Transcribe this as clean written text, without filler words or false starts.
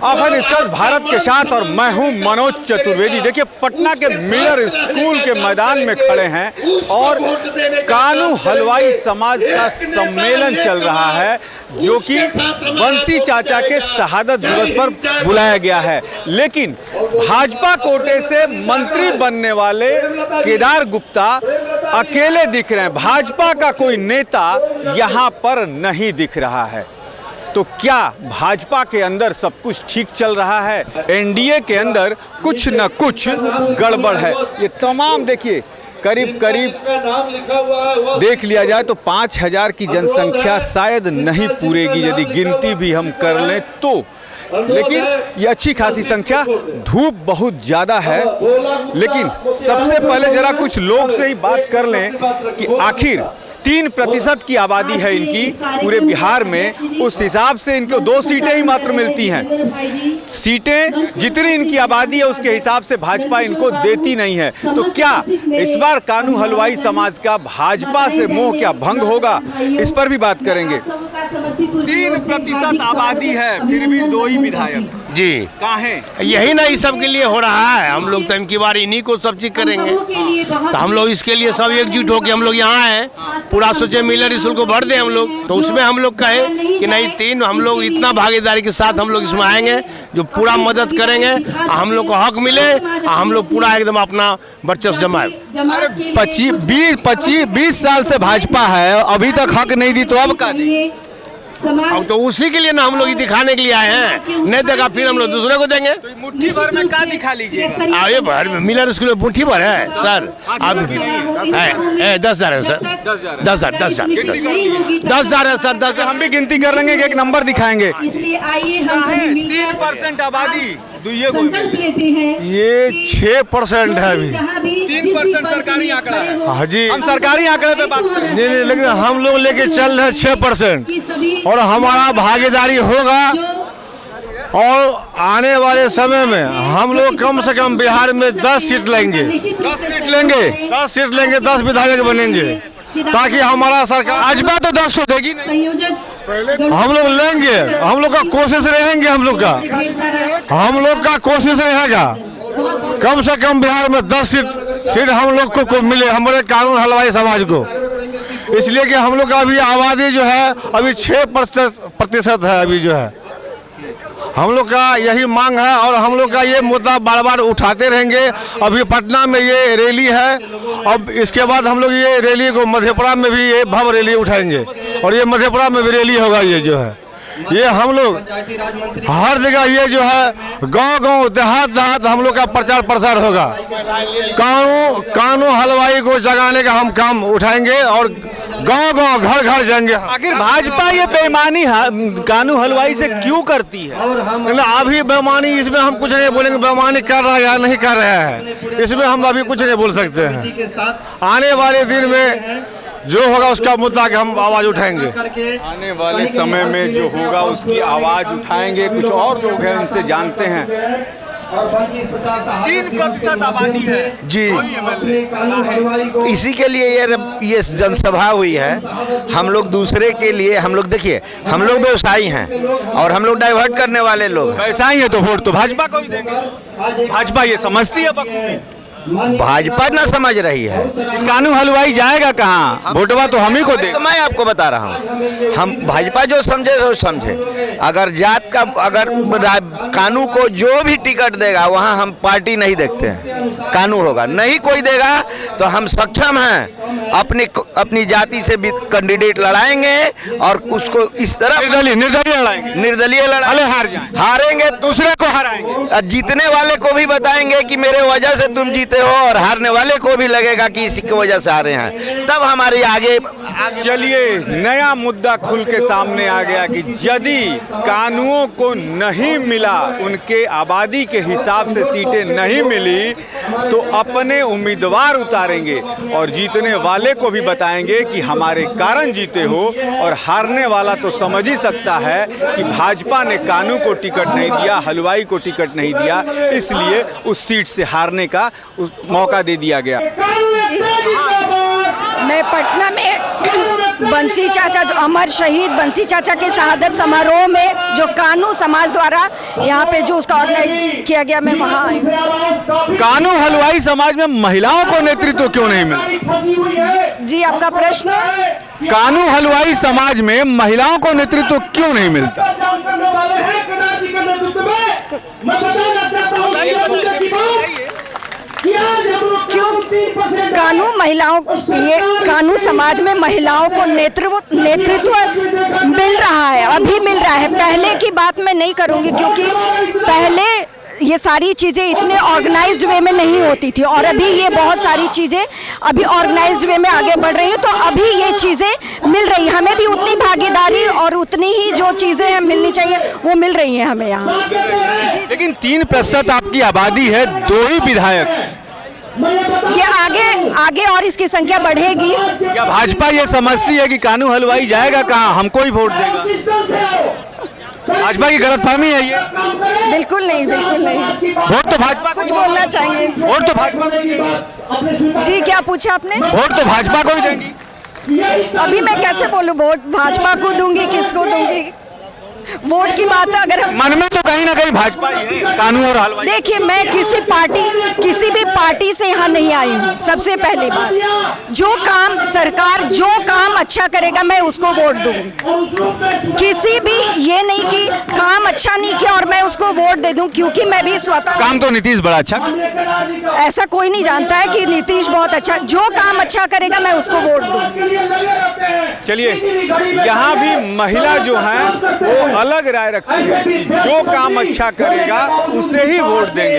आप निष्कर्ष भारत के साथ और मैं हूं मनोज चतुर्वेदी। देखिए पटना के मिलर स्कूल के मैदान में खड़े हैं और कानू हलवाई समाज का सम्मेलन चल रहा है जो कि बंसी चाचा के शहादत दिवस पर बुलाया गया है। लेकिन भाजपा कोटे से मंत्री बनने वाले केदार गुप्ता अकेले दिख रहे हैं, भाजपा का कोई नेता यहाँ पर नहीं दिख रहा है। तो क्या भाजपा के अंदर सब कुछ ठीक चल रहा है? एनडीए के अंदर कुछ न कुछ गड़बड़ है। ये तमाम देखिए करीब देख लिया जाए तो 5000 की जनसंख्या शायद नहीं पूरेगी यदि गिनती भी हम कर लें तो, लेकिन ये अच्छी खासी संख्या। धूप बहुत ज़्यादा है, लेकिन सबसे पहले जरा कुछ लोग से ही बात कर लें कि आखिर 3% की आबादी है इनकी पूरे बिहार में। उस हिसाब से इनको 2 सीटें ही मात्र मिलती हैं। सीटें जितनी इनकी आबादी है उसके हिसाब से भाजपा इनको देती नहीं है। तो क्या इस बार कानू हलवाई समाज का भाजपा से मोह क्या भंग होगा? इस पर भी बात करेंगे। 3% आबादी है फिर भी 2 ही विधायक जी काहे? यही ना इस सब के लिए हो रहा है। हम लोग तो इनकी बार इन्हीं को सब चीज करेंगे, तो हम लोग इसके लिए सब एकजुट होकर हम लोग यहाँ हैं। पूरा सोचे मिलर स्कूल को भर दें हम लोग, तो उसमें हम लोग कहे कि नहीं 3 हम लोग इतना भागीदारी के साथ हम लोग इसमें आएंगे जो पूरा मदद करेंगे, हम लोग को हक मिले, हम लोग पूरा एकदम अपना वर्चस्व जमाए। 20 साल से भाजपा है, अभी तक हक नहीं दी तो अब का दी? अब तो उसी के लिए ना हम लोग दिखाने के लिए आए हैं। नहीं देगा फिर हम लोग दूसरे को देंगे। तो मुट्ठी भर में क्या दिखा लीजिए? ये भर मिलर स्कूल में मुट्ठी भर है सर। अब है 10,000 है सर। 10,000 है सर। 10,000 हम भी गिनती कर लेंगे, एक नंबर दिखाएंगे। 3% आबादी ये 6% है अभी। 3% सरकारी आंकड़ा है। हाँ जी, हम सरकारी आंकड़े पे बात करें। नहीं, लेकिन हम लोग लेके चल रहे हैं 6% और हमारा भागीदारी होगा। और आने वाले समय में हम लोग कम से कम बिहार में 10 सीट लेंगे। 10 सीट लेंगे? 10 सीट लेंगे, 10 विधायक बनेंगे, ताकि हमारा सरकार भाजपा तो 10 तो देगी नहीं। हम लोग लेंगे। हम लोग का कोशिश रहेंगे, हम लोग का कोशिश रहेगा कम से कम बिहार में 10 सीट हम लोग को मिले, हमारे कानून हलवाई समाज को। इसलिए कि हम लोग का अभी आबादी जो है अभी 6% है। अभी जो है हम लोग का यही मांग है और हम लोग का ये मुद्दा बार बार उठाते रहेंगे। अभी पटना में ये रैली है, अब इसके बाद हम लोग ये रैली को मधेपुरा में भी ये भव्य रैली उठाएंगे और ये मधेपुरा में भी रैली होगा। ये जो है ये हम लोग हर जगह ये जो है गांव देहात हम लोग का प्रचार प्रसार होगा। कानू हलवाई को जगाने का हम काम उठाएंगे और गांव घर जाएंगे। आखिर भाजपा ये बेईमानी कानू हलवाई से क्यों करती है? अभी बेईमानी इसमें हम कुछ नहीं बोलेंगे, बेईमानी कर रहा है या नहीं कर रहा है इसमें हम अभी कुछ नहीं बोल सकते हैं। आने वाले दिन में जो होगा उसका मुद्दा के हम आवाज उठाएंगे। आने वाले समय में जो होगा उसकी आवाज उठाएंगे। कुछ और लोग हैं, इनसे जानते हैं। 3% आबादी है जी, इसी के लिए ये जनसभा हुई है। हम लोग दूसरे के लिए, हम लोग देखिए, हम लोग व्यवसायी हैं और हम लोग डाइवर्ट करने वाले लोग हैं। व्यवसायी है तो वोट तो भाजपा को ही देंगे। भाजपा ये समझती है बखूबी। भाजपा ना समझ रही है। कानू हलवाई जाएगा कहाँ? वोटवा तो हम ही को दे। तो मैं आपको बता रहा हूँ, हम भाजपा जो समझे सो समझे। अगर जात का, अगर कानू को जो भी टिकट देगा वहाँ हम पार्टी नहीं देखते हैं। कानू होगा, नहीं कोई देगा तो हम सक्षम हैं अपनी जाति से भी कैंडिडेट लड़ाएंगे और उसको इस तरह निर्दलीय लड़ाएंगे। हारेंगे दूसरे को हराएंगे, जीतने वाले को भी बताएंगे कि मेरे वजह से तुम जीते हो और हारने वाले को भी लगेगा कि इसी की वजह से हारे हैं। तब हमारी आगे चलिए नया मुद्दा खुल के सामने आ गया कि यदि कानूनों को नहीं मिला, उनके आबादी के हिसाब से सीटें नहीं मिली तो अपने उम्मीदवार उतारेंगे और जीतने वाले को भी बताएंगे कि हमारे कारण जीते हो। और हारने वाला तो समझ ही सकता है कि भाजपा ने कानू को टिकट नहीं दिया, हलवाई को टिकट नहीं दिया, इसलिए उस सीट से हारने का मौका दे दिया गया। मैं पटना में बंसी चाचा, जो अमर शहीद बंसी चाचा के शहादत समारोह में जो कानू समाज द्वारा यहाँ पे जो उसका ऑर्गेनाइज किया गया, मैं वहाँ आई हूँ। कानू हलवाई समाज में महिलाओं को नेतृत्व क्यों नहीं मिलता? जी, आपका प्रश्न? कानू हलवाई समाज में महिलाओं को नेतृत्व क्यों नहीं मिलता? क्यों कानू महिलाओं, ये कानू समाज में महिलाओं को नेतृत्व मिल रहा है, अभी मिल रहा है। पहले की बात मैं नहीं करूंगी क्योंकि पहले ये सारी चीज़ें इतने ऑर्गेनाइज्ड वे में नहीं होती थी और अभी ये बहुत सारी चीज़ें अभी ऑर्गेनाइज्ड वे में आगे बढ़ रही हैं, तो अभी ये चीज़ें मिल रही हैं। हमें भी उतनी भागीदारी और उतनी ही जो चीज़ें हमें मिलनी चाहिए वो मिल रही हैं हमें यहाँ। लेकिन 3% आपकी आबादी है, 2 ही विधायक, ये आगे और इसकी संख्या बढ़ेगी। क्या भाजपा ये समझती है कि कानू हलवाई जाएगा कहाँ, हमको ही वोट देगा? भाजपा की गलतफहमी है ये? बिल्कुल नहीं, बिल्कुल नहीं। वोट तो भाजपा को कुछ बोलना चाहेंगे इनसे? वोट तो भाजपा को ही देंगी। जी, क्या पूछा आपने? वोट तो भाजपा को ही देंगी। अभी मैं कैसे बोलूं वोट भाजपा को दूंगी, किसको दूंगी? वोट की बात है, अगर हम मन में तो कहीं ना कहीं भाजपा ही है, कानू और हलवाई। देखिए, मैं किसी भी पार्टी से यहाँ नहीं आई हूँ। सबसे पहली बात, जो काम सरकार जो काम अच्छा करेगा मैं उसको वोट दूंगी। किसी भी ये नहीं कि काम अच्छा नहीं किया और मैं उसको वोट दे दूं, क्योंकि मैं भी स्वतः काम तो नीतीश बड़ा अच्छा, ऐसा कोई नहीं जानता है कि नीतीश बहुत अच्छा, जो काम अच्छा करेगा मैं उसको वोट दूंगी। चलिए, यहाँ भी महिला जो है वो अलग राय रखती है कि जो काम अच्छा करेगा उसे ही वोट देंगे।